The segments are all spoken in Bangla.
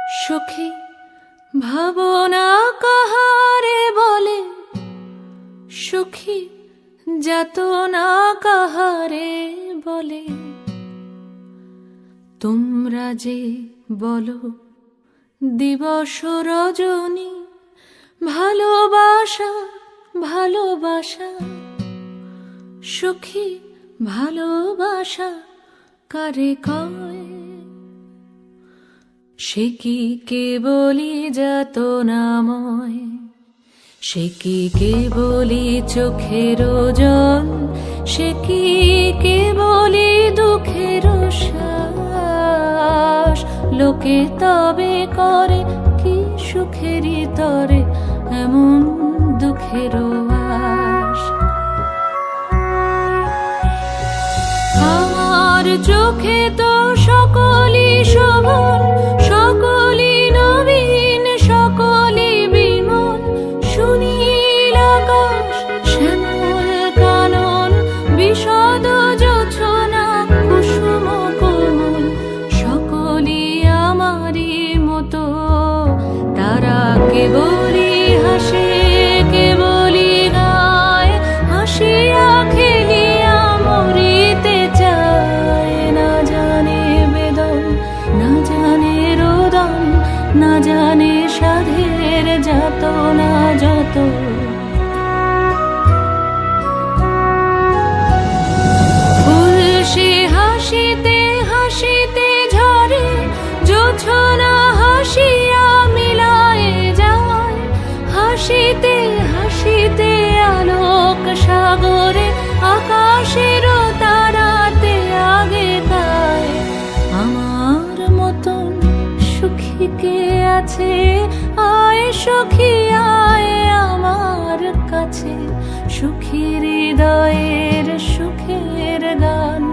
সখী ভাবনা কাহারে বলে, সখী যাতনা কাহারে বলে। তোমরা যে বলো দিবস রজনী, ভালোবাসা ভালোবাসা, সখী ভালোবাসা কারে কয়? সে কি কেবলি যাতনাময়, সে কি কেবলি চোখের জল, সে কি কেবলি দুঃখের শ্বাস। লোকে তবে করে কি সুখেরই তরে এমন দুঃখের আশ। আমার চোখে তো সকলই শোভন, সকলই নবীন, সকলই বিমল। সুনীল আকাশ, শ্যামল কানন, বিশদ জোছনা, কুসুম কোমল, সকলই আমারই মতো। তারা কেবলই হাসে, কেবলই গায়, হাসিয়া খেলিয়া মরিতে চায়। না জানে বেদন, না জানে রোদন, না জানে সাধের যাতনা যত। ফুল সে হাসিতে হাসিতে ঝরে, জোছনা হাসিয়া মিলায়ে যায়। হাসিতে হাসিতে আলোক সাগরে, আকাশের তারাতে আগে গায়। আমার মতন সুখী কে আছে? আয় সখী আয় আমার কাছে। সুখী হৃদয়ের সুখের গান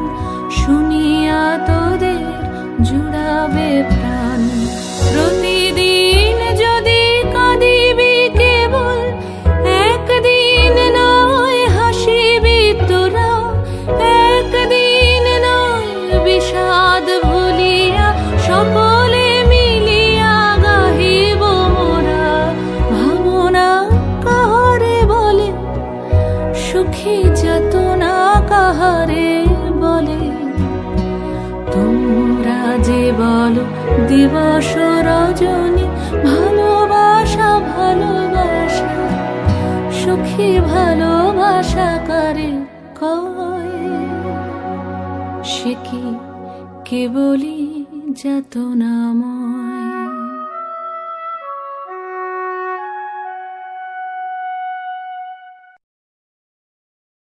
শুনিয়া তোদের জুড়াবে প্রাণ। প্রতিদিন যদি কাঁদিবি কেবল, একদিন নয় হাসিবি তোরা। একদিন নয় বিষাদ ভুলিয়া, সকলে মিলিয়া গাহিব মোরা। ভাবনা কাহারে বলে, সুখী যাতনা কাহারে বলে। তোমরা যে বলো দিবস রজনী, ভালোবাসা ভালোবাসা, সুখী ভালোবাসা কারে কয়? সে কি কেবলি যাতনাময়।